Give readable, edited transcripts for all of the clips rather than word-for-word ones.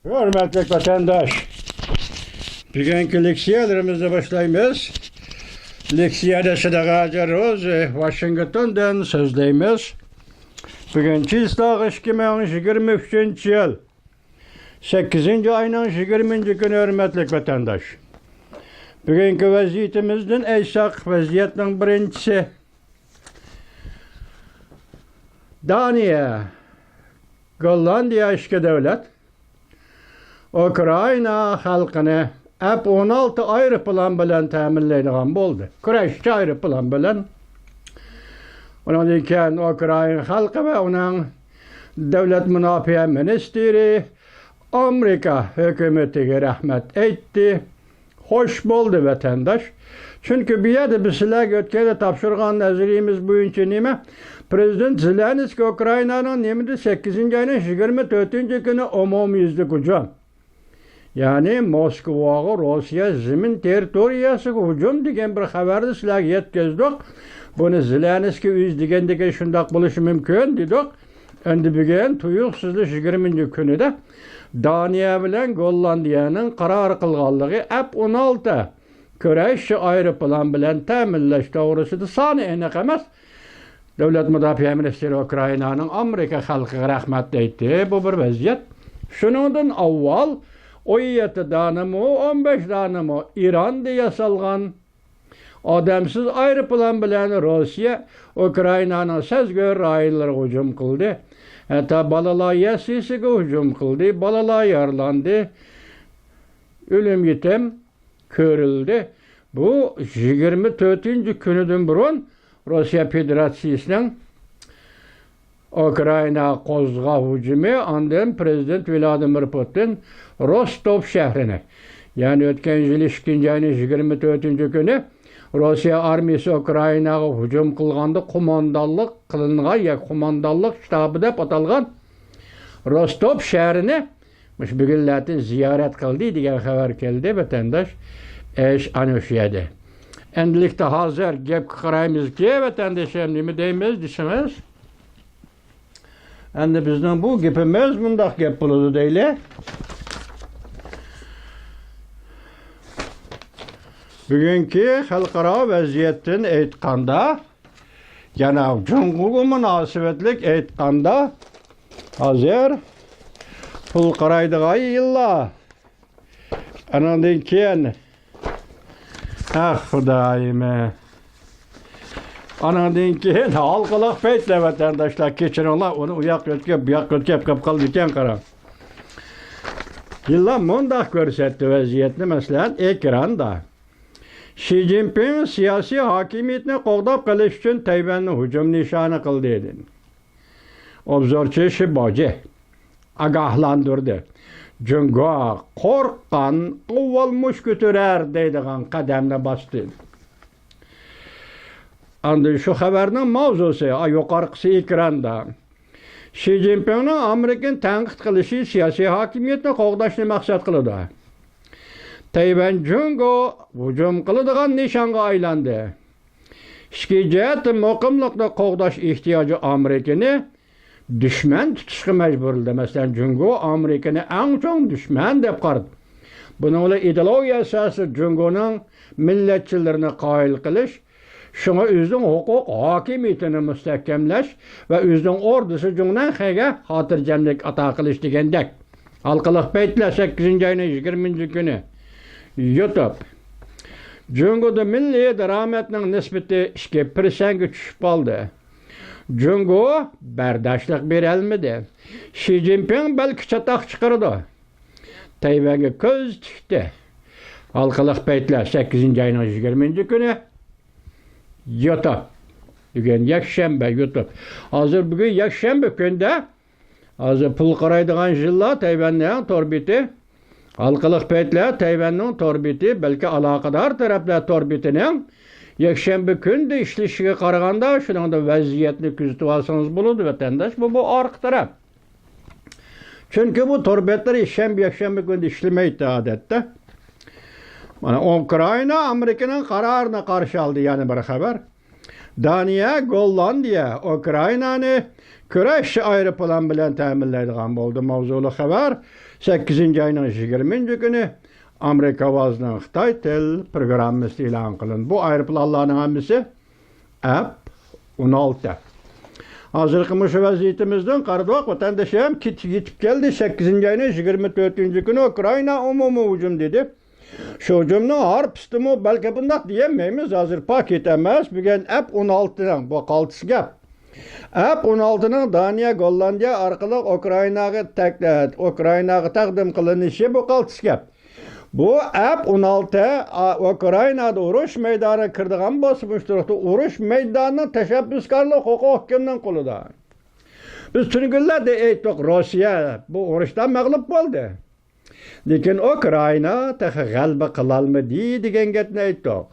Hürmetli vatandaş, bugünkü leksiyalarımızı başlayımız. Leksiyada Sıdık Roz, Washington'dan sözleyimiz. Bugünkü ıslahı 2023 yıl 8. ayının 20. günü hürmetli vatandaş. Bugünkü vaziyetimizden eysak vaziyetinin birincisi Daniya, Gollandiya eşki devlet, Ukrayna halkını hep 16 ayrı plan bilen təminleydiğen boldu. Kureyşçi ayrı plan bilen. Onun için Ukrayna halkı ve onun devlet münafiye ministeri Amerika hükümeti rahmet etti. Hoş boldu vatandaş. Çünkü bir yerde bir silah götkede tapşırgan nazirimiz bugünkü nime? Prezident Zelenski Ukrayna'nın nimidi 8. ayının 24. günü umumiyizlik hücum. Yani Moskova'ya Rusya zemin teritoriyası hücum degen bir haberde silah yetkizdik. Bunu Zelenski üz degендeki şundak buluşu mümkün dedik. Endi bugün tuyuksuzlu 20. günü de Daniya bilen Gollandiya'nın karar kılganlığı hep 16 Kureyşçi ayrı plan bilen təminleş doğrusu da sani enek emas. Devlet Müdafiye Ministeri Ukrayna'nın Amerika halkı rahmet etti. Bu bir vaziyet. Şunundan avval 17 danımı, 15 danımı İran'da yasalgan adamsız ayrı plan bilen Rusya Ukrayna'nın sezgör rayonları hücum kıldı. Hatta balalar yasisiga hücum kıldı. Balalar yarlandı. Ölüm yetim körüldü. Bu 24. günüdün burun Rusya Federasyası'nın Ukrayna kozga hücumu andan Prezident Vladimir Putin Rostov şehrine, yani ötken yıl 2. ayının 24. günü Rusya armiyası Ukrayna'ya hücum kılganda kumandanlık kılıngan ya kumandanlık ştabı dep atalgan Rostov şehrine bugünlerden ziyaret kıldı diye haber geldi vatandaş eş anuşyedi. Endilikte hazır gep kırayımız ki vatandaşım nimi deyimiz dişimiz. Endi bizden bu gepimiz bundak gep buludu değil. Bugünkü halkara vaziyetin eytkanda, yani Cumhur'u münasebetlik eytkanda hazır pul qaraydığı yılla. Anandan keyin ah Xudayım. Anandan keyin halkılık peytle vatandaşlar keçirinler onu uyak götkep, buyak götkep kapkalı diken karan. Yılla mundak görsetti vaziyetini mesela ekranda. Xi Jinping siyasi hakimiyetini qoğdab qilish uchun Tayvanni hücum nişanı qildi dedi. Obzorchi Shiboji agahlandırdı. Jungo korqqan quvvalmuş götürer deydigan qadamni bastı. Andi şu xabarning mavzusi yuqorqisi ekranda. Xi Jinpingning Amerikani tanqid qilishi siyosiy hakimiyetni qo'g'dashni maqsad qiladi. Tayvan Jungo hücum kılıdığan nişanga aylandı. Şikayet muqimlikni qoğdaş ihtiyacı Amerika'nı düşman tutuşqa mecburuldu. Mesela Jungo Amerika'nı en çok düşman dep qaradı. Bununla ideologiya esası Jungo'nun milletçilerini qayil qilish, şuna özünün hukuk hakimiyetini müstahkemlash ve özünün ordusu Jungo'dan xeyga xotirjamlik ata qilish degandek. Halqılık peytler 8. ayının 20. günü YouTube. Jungo'da milli darametning nisbati 2% tushib qoldi. Jungo bardoshlik berolmadi. Xi Jinping balki chatoq chiqardi. Tayvanga ko'z tushdi. Halqılık peytler 8. ayının 20. günü YouTube. Bugün yakshanba YouTube. Hozir bugün yakshanba kunda hozir pul qaraydigan yillar Tayvanning torbiti halqılık peytler Tayvanning torbiti belki alaqadar taraflar torbitining yakshanba kunda ishlashiga qaraganda shuningda vaziyatni kuzatib olsangiz bo'ladi vatandaş. Bu arqa taraf. Çünkü bu torbitlar yakshanba kunda ishlamaydi odatda. Mana Ukrayna Amerika'nın kararına qarshi oldi, yani bir xabar. Daniya, Gollandiya, Ukraynani kurash aeroplan bilan ta'minlaydigan bo'ldi. Mavzuli xabar 8-oyning 20 kuni Amerika ovozining Xitoy til programmasi e'lon qilindi. Bu aeroplanlarning hammasi F-16. Hozirgi shu vaziyatimizdan qaradik, vatandaşı ham yetib keldi. 8-oyning 24 kuni Ukrayna umumiy hujum dedi. Şu hujumni harpistimi balki bundaq deyilmaymiz. Hozir paket emas, bugun F-16 bu qaltis gap. F-16'nın Daniya, Gollandiya orqali Ukraynaga taqdim qilinishi bu qaltis gap. Bu F-16 Ukraynada urush maydoniga kirdigan bo'lsa, bu turibdi urush maydonining tashabbuskorlik huquqi kimning qo'lida? Biz tungularda aytdik, Rossiya bu urushdan mag'lub bo'ldi. Lekin Ukrayna g'alaba qilolmadi degan gapni aytdik.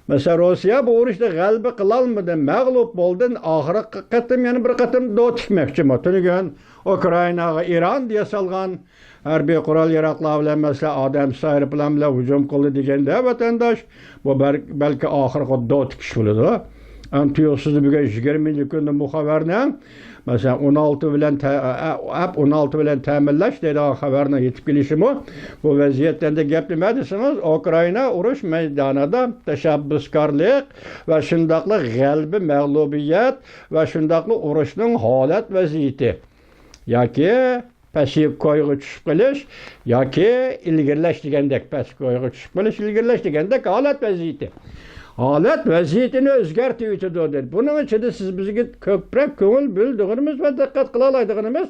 Mesela Rossiya bu urushda g'alaba qilolmadi, mag'lub bo'ldi. Oxirgi qatim yana bir qatim do'tikmoqchi. Tunugun Ukraynaga Iran diye salgan harbiy qurol yaroqlar bilan mesela odam sayri bilan hujum qildi deganda vatandosh bu balki oxirgi do'tikish bo'ladi. Antiyosiz bugun 20 kunda bu xabarni mesela 16 bilan ta'minlash degan xabarni yetib kelishimi bu vaziyatdan da gap nima desiniz? Ukrayna urush maydonida tashabbuskorlik va shundaqli g'alaba, mag'lubiyat va shundaqli urushning holat vaziyati yoki pasiv koyga tushib qolish yoki ilgirlash degandek pasiv koyga tushib qolish, ilgirlash degandek holat vaziyati. Holat vaziyatini o'zgartib o'tadi. Buning ichida siz bizga ko'proq ko'ngil bildirganimiz va diqqat qila oladiganimiz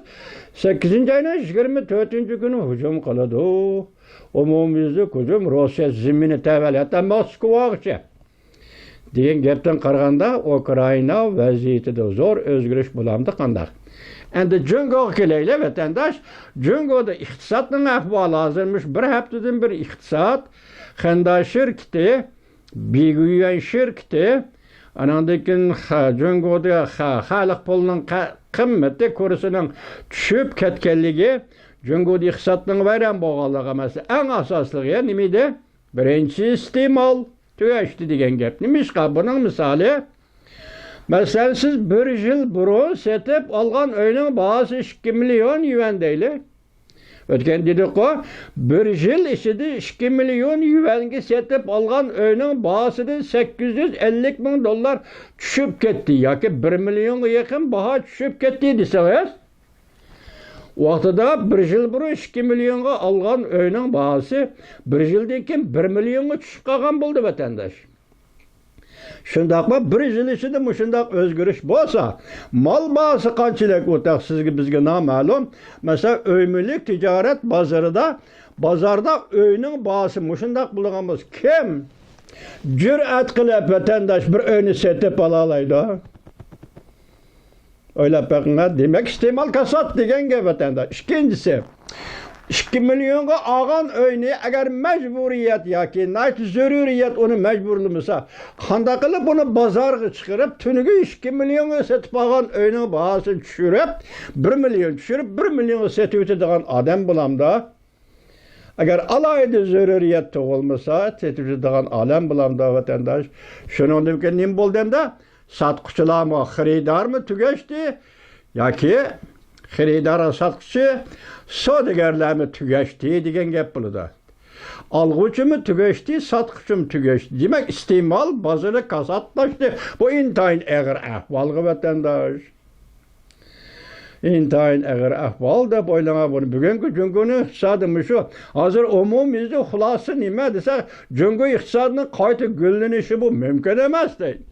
8-oyning 24 kuni hujum qiladi. Umumyuzlik hujum Rossiya zimini tavallata Moskvaga degan gapdan qaraganda Ukrayna vaziyatida zo'r o'zgarish bo'lamdi qanday? Endi Jungoga kelaylik vatandosh. Jungoda iqtisodning ahvoli hozirmish bir haftadan bir iqtisod Xanday shirkati Biguyan şirketi, anandakin Jungoda xalq pulining qimmati kursining tushib ketganligi, Jungoda iqtisodning vayron bo'lganligi emas. Eng asosligi nima edi? Birinchi iste'mol tugashdi degan gap. Nimishqa buning misoli? Masalan, siz bir yil burun setib olgan uyning bahosi 2 million yuan deylik. Ötken dedik o, bir yıl içinde 2 milyon yuvange setip algan öyünün bahasını 850 bin dolar düşüp gitti. Yaki 1 milyona yakın baha düşüp gitti deseniz. Vaxtıda bir yıl burun 2 milyona algan öyünün bahası bir yıldan kim 1 milyona düşüp kalgan buldu vatandaş. Şundaq bir yıl içinde muşundaq özgürüş bolsa, mal bahası qançalik o'taq sizga bizga noma'lum. Mesela öymülük ticaret bazarda öyünün bahası muşundaq bo'lgan bo'lsa, kim cüret qilib vatandaş bir öyni setib alalaydı? Öyle bakınlar demek istemal kasat degan gap vatandaş. İkincisi 2 milyonga algan öyni agar mecburiyet yoki zöruriyet onu mecburlamasa, qanday qilib buni bozorga chiqarib, tuniga 2 milyonga setib algan öyning bahosini tushirib, 1 milyon tushirib, 1 milyonga setib o'tadigan odam bo'lamda. Agar alayda zöruriyet tug'ilmasa, setib o'tadigan odam bo'lamda vatandosh. Shuningdek nima bo'ldanda, sotquchilarmi, xaridormi tugashdi yoki xaridor sotquchi savdogarlarmi tugashdi degan gap bo'ladi. Alg'uvchimi tugashdi, sotquchimi tugashdi. Demak, iste'mol bozori kasatlashdi. Bu intayin og'ir ahvol vatandosh. Intayin og'ir ahvol deb o'ylagan buni. Bugungi Jungoning iqtisodimi shu. Hozir umumiyda xulosa nima desa, Jungo iqtisodining qayta gullanishi bu mumkin emas deydi.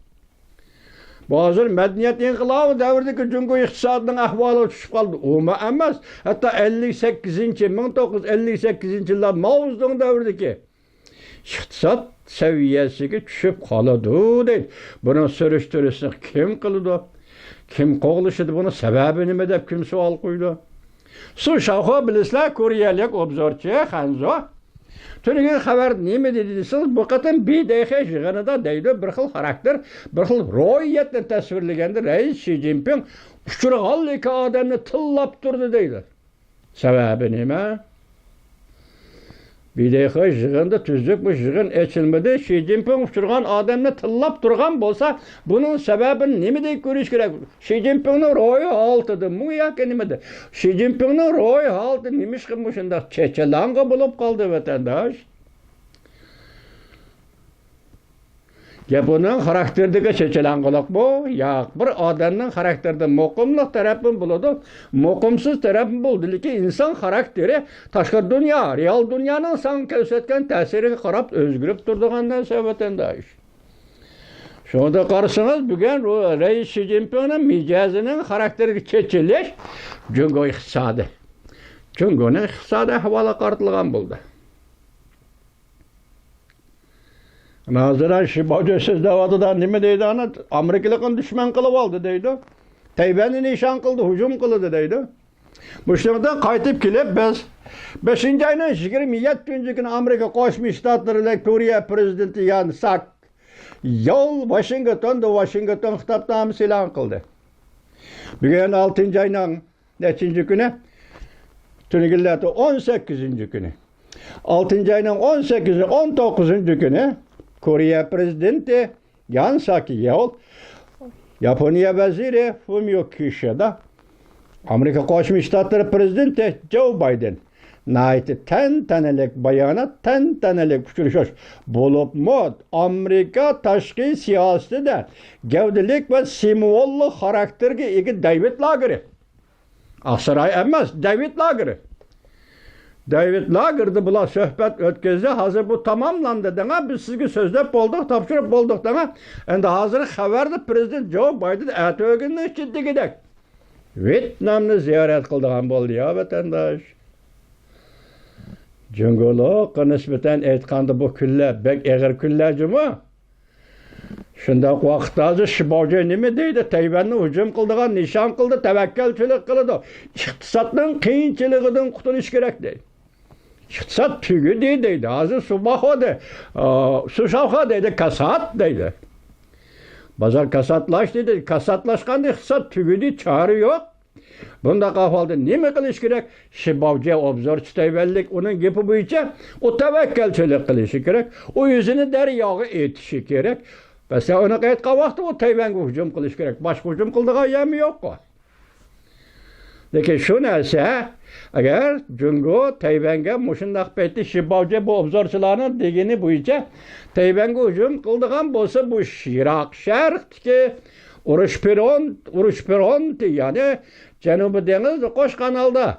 Bazı medeniyet inqilabı davridagi Jungo iqtisodining ahvoli tushib qoldi. Umuman emas. Hatta 1958 yillar Mao Zedong davridagi iqtisod saviyasiga tushib qoladi deydi. Buni surishtirishni kim qildi? Kim qo'g'lishdi buni? Sababi nima deb kim savol qo'ydi? Shu shahho bilislar Koreyalik obzorchi Hanzo Tünügen xabar nima dedi deseniz, bu qatam BDH yig'inida deydi bir xil xarakter, bir xil ro'yatni tasvirlaganda Rais Xi Jinping uchirg'anlik odamni tillab turdi deydi. Sababi nima? Bileği jığındı tüzlük bu jığın eçilmedi. Xi Jinping uçurgan adamını tillap durgan bolsa bunun sebebini nimede görüş gerek? Xi Jinping'nin royu altıdı. Bu yaki nimede? Xi Jinping'nin royu altı nimiş ki şunda çeçelanga bulup kaldı vatandaş. Bunun karakterdeki çeçelangılık bu. Ya bir adamın karakterde mokumluk tarafın buludu. Mokumsuz tarafın buldu ki insan karakteri taşkı dünya, real dünyanın sana kösetken tesiri karab özgürüp durduğundan sebeptendaş. Şunda karşısınız bugün Reis Xi Jinping'in micazının karakteri çeçiliş Cungo iktisadı. Cungo'nun iktisadı havalı kartılgan buldu. Naziran Şibacı siz davadıda nime deydi ana Amerikalıkın düşman kılıp aldı deydi. Tayvan'ı nişan kıldı, hücum kıldı deydi. Bu şekilde kaytıp kilip biz 5. ayının 27. günü Amerika Koşmuş Ştatları ile Koriya prezidenti Yan Sak yol Washington kitapnamı silah kıldı. Bugün 6. ayının neçinci günü? Tünigillerde 18. günü. 6. ayının 18. 19. günü Koriya prezidenti Yan Sak yol Japonya veziri Fumio Kishida Amerika Koşmuş Ştatları prezidenti Joe Biden naiti tantanalik bayanat tantanalik uçuruşuş bulup mod Amerika taşkı siyasetinde gevdelik ve simvollu karakterge egi David Lager'i. Aksaray emez David Lager'i. David Lager'da bula söhbet ötkezi hazır bu tamamlandı dene biz sizge sözlep olduk tapşırıp olduk dene endi hazır haberdi prezident Joe Biden ötögünün içinde gidek. Vietnam'ını ziyaret kıldığan boldu ya vatandaş. Cungoluk nispeten aytganda bu kunlar bek egir kunlar juma. Şundak vaqtda Şibacı nime deydi? Tayvan'ı hücum kıldığan nişan kıldı, tevekkelçilik kıldı. İktisatның kıyınçılığından kurtuluş gerek deydi. İktisat tügü deydi. Hazır subaho de, suşavha deydi, kasat deydi. Bazar kasatlaş dedi. Kasatlaşkan iktisat tügü deydi, çağrı yok. Bunda kafaldı. Nime kılış gerek? Şibavcıya obzor çıtayvellik. Onun gibi bu içe o tevekkelçilik kılışı gerek. O yüzünü deryağı etişi gerek. Mesela ona kayıt kavaktı o Tayvan'a hücum kılış gerek. Başka hücum kıldığı yemi yok o. Lekin şu neyse eğer Cungo Tayvan'a muşundak betti Şibavcı bu obzorçılarının degini bu içe Tayvan'a hücum kıldığın bolsa bu Şirak şerh ki Uruş Peron yani Cenubi Deniz Koş kanalda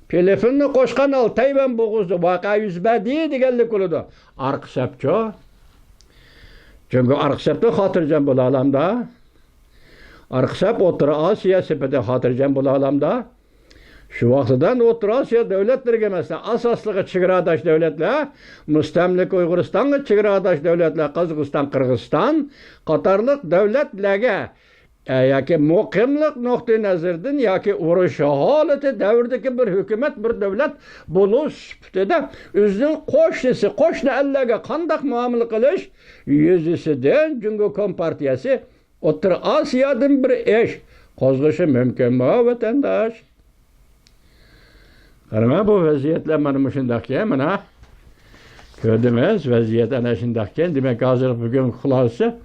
Filipinli Koş kanal Tayvan boğuzdu vaka yüzbedi degenlik oludu. Arksepço çünkü Arksep'te hatırcan bu alamda. Arksep Otura Asya sepete hatırcan bu alamda. Şu vaktidan Otura Asya devletleri mesela asaslığı çigradaş devletler, müstemlik Uyguristan'ı çigradaş devletler, Kazakistan, Kırgızistan, Katarlık devletlerge yaki muqimlik noktayı nazardan yaki uruş haleti devirdeki bir hükümet, bir devlet buluş de özünün qo'shni ellerge kandak muamele kılış yüzüsüden Cungo Kompartiyası O'rta Asya'dan bir eş qo'zg'ishi mümkün mü vatandaş? Qarama bu vaziyetler mana shundaqki mana ko'rdingiz vaziyat ana shundaqki demak hozir bugun xulosa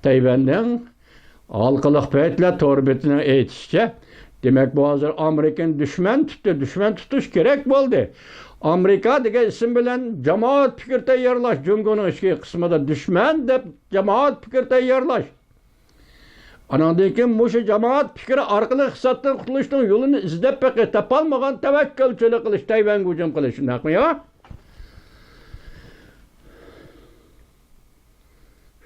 Tayvanning halkılık paytlar torbetinin aytishicha demek bu hazır Amerikan düşman tuttu. Düşman tutuş gerek bo'ldi. Amerika degan isim bilan jamoat fikr tayyorlash Jungoning ichki qismida düşman deb jamoat fikr tayyorlash. Anandan keyin mushu jamoat fikri orqali iqtisoddan qutulishning yo'lini izlab beqi topolmagan tavakkalchilik qilish Tayvanga hujum qilish shundaqmi yo?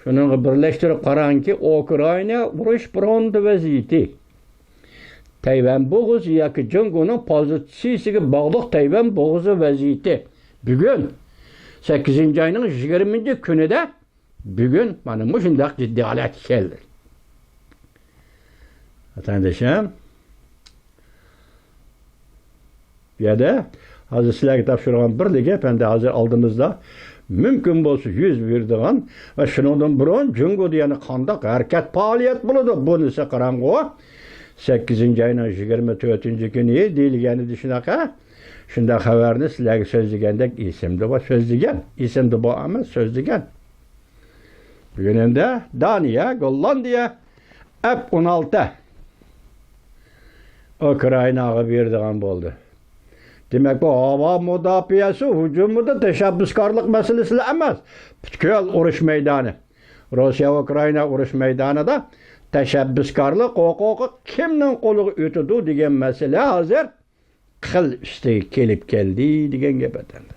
Şunu birleştirip qarangki Ukrayna urush fronti vaziyati. Tayvan bo'g'izi yoki Jungoning pozitsiyasiga bog'liq Tayvan bo'g'izi vaziyati. Bugun 8. ayning 20 kunida bugun mana bu shundaq jiddiy holat keldi. Vatandaşım bu yerda hozir sizlarga topshirgan bir gap endi hozir oldimizda mümkün bo'lsa yuz berdigan va shundan burun Jungoda yana qanday harakat faoliyat bo'ladi bunisi qarang'u 8. ayning 24 kuni deyilganida shunaqa Shunda xabarni sizlarga so'zlagandek esimda bor, so'zlagan. Esimda bor emas, so'zlagan. Bugun endi Daniya, Gollandiya F-16 Ukraynaga berdigan bo'ldi. Demak, bu havo mudofaasi hujumida tashabbuskorlik masalasi emas. Butkul urush maydoni. Rossiya va Ukraina urush maydonida tashabbuskorlik huquqi kimning qo'liga o'tadi degan masala hozir qil ustiga kelib keldi degan gap aytadi.